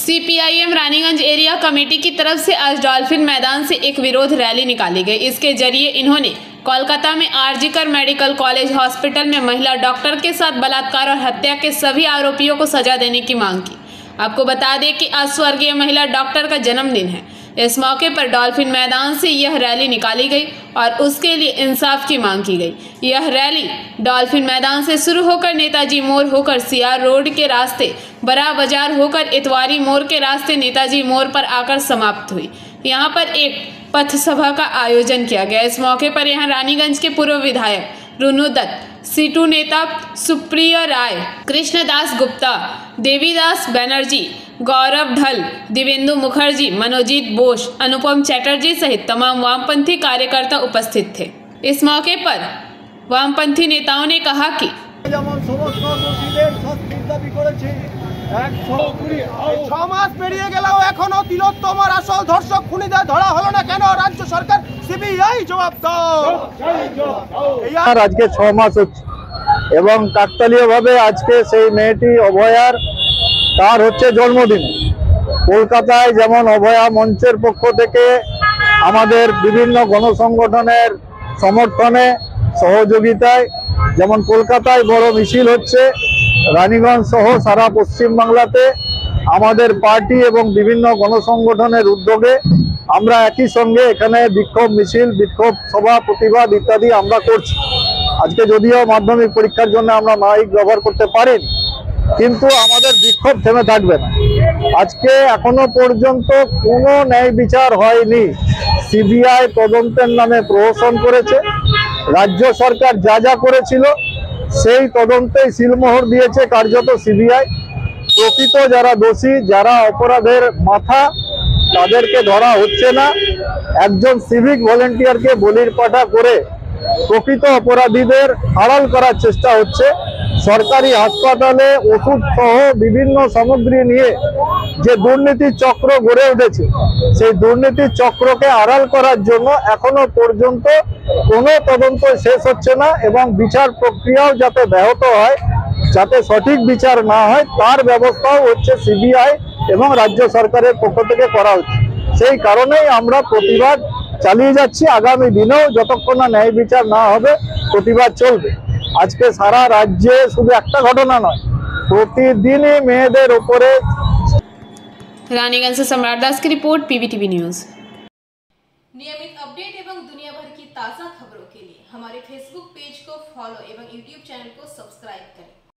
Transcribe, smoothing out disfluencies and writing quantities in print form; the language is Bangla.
सीपीआईएम रानीगंज एरिया कमेटी की तरफ से आज डॉल्फिन मैदान से एक विरोध रैली निकाली गई। इसके जरिए इन्होंने कोलकाता में आरजीकर मेडिकल कॉलेज हॉस्पिटल में महिला डॉक्टर के साथ बलात्कार और हत्या के सभी आरोपियों को सजा देने की मांग की। आपको बता दें कि आज स्वर्गीय महिला डॉक्टर का जन्मदिन है। इस मौके पर डॉल्फिन मैदान से यह रैली निकाली गई और उसके लिए इंसाफ की मांग की गई। यह रैली डॉल्फिन मैदान से शुरू होकर नेताजी मोड़ होकर सीआर रोड के रास्ते बड़ा बाजार होकर इतवारी मोड़ के रास्ते नेताजी मोड़ पर आकर समाप्त हुई। यहाँ पर एक पथ सभा का आयोजन किया गया। इस मौके पर यहाँ रानीगंज के पूर्व विधायक रुनु दत्त, सीटू नेता सुप्रिया राय, कृष्णदास गुप्ता, देवीदास बनर्जी, गौरव ढल, दिवेंदु मुखर्जी, मनोजीत बोस, अनुपम चैटर्जी सहित तमाम वामपंथी कार्यकर्ता उपस्थित थे। इस मौके पर वामपंथी नेताओं ने कहा कि राज्य सरकार सीबीआई जवाब दाओ। आज के 6 मास एवं काकतालीय भावे आज के सेई मेয়েটি অভয়ার তার হচ্ছে জন্মদিন। কলকাতায় যেমন অভয়া মঞ্চের পক্ষ থেকে আমাদের বিভিন্ন গণসংগঠনের সমর্থনে সহযোগিতায় যেমন কলকাতায় বড় মিছিল হচ্ছে, রানীগঞ্জ সহ সারা পশ্চিমবাংলাতে আমাদের পার্টি এবং বিভিন্ন গণসংগঠনের উদ্যোগে আমরা একই সঙ্গে এখানে বিক্ষোভ মিছিল, বিক্ষোভ সভা, প্রতিবাদ ইত্যাদি আমরা করছি। আজকে যদিও মাধ্যমিক পরীক্ষার জন্য আমরা মাইক ব্যবহার করতে পারিনি, কিন্তু আমাদের বিক্ষোভ থেমে থাকবে না। আজকে এখনো পর্যন্ত কোনো ন্যায় বিচার হয়নি। সিবিআই তদন্তের নামে প্রহসন করেছে। রাজ্য সরকার যা যা করেছিল সেই তদন্তেই সিলমোহর দিয়েছে কার্যত সিবিআই। প্রকৃত যারা দোষী, যারা অপরাধের মাথা, তাদেরকে ধরা হচ্ছে না। একজন সিভিক ভলেন্টিয়ারকে বলির পাঠা করে প্রকৃত অপরাধীদের আড়াল করার চেষ্টা হচ্ছে। সরকারি হাসপাতালে ওষুধ সহ বিভিন্ন সামগ্রী নিয়ে যে দুর্নীতির চক্র গড়ে উঠেছে, সেই দুর্নীতির চক্রকে আড়াল করার জন্য এখনো পর্যন্ত কোনো তদন্ত শেষ হচ্ছে না এবং বিচার প্রক্রিয়াও যাতে ব্যাহত হয়, যাতে সঠিক বিচার না হয়, তার ব্যবস্থাও হচ্ছে সিবিআই এবং রাজ্য সরকারের পক্ষ থেকে করা হচ্ছে। সেই কারণেই আমরা প্রতিবাদ চালিয়ে যাচ্ছি। আগামী দিনেও যতক্ষণ না ন্যায় বিচার না হবে প্রতিবাদ চলবে। আজকে সারা রাজ্যে শুধু একটা ঘটনা নয়, প্রতিদিনই মেয়েদের উপরে। रानीगंज से सम्राट दास की रिपोर्ट, पीवीटीवी न्यूज। नियमित अपडेट एवं दुनिया भर की ताज़ा खबरों के लिए हमारे फेसबुक पेज को फॉलो एवं यूट्यूब चैनल को सब्सक्राइब करें।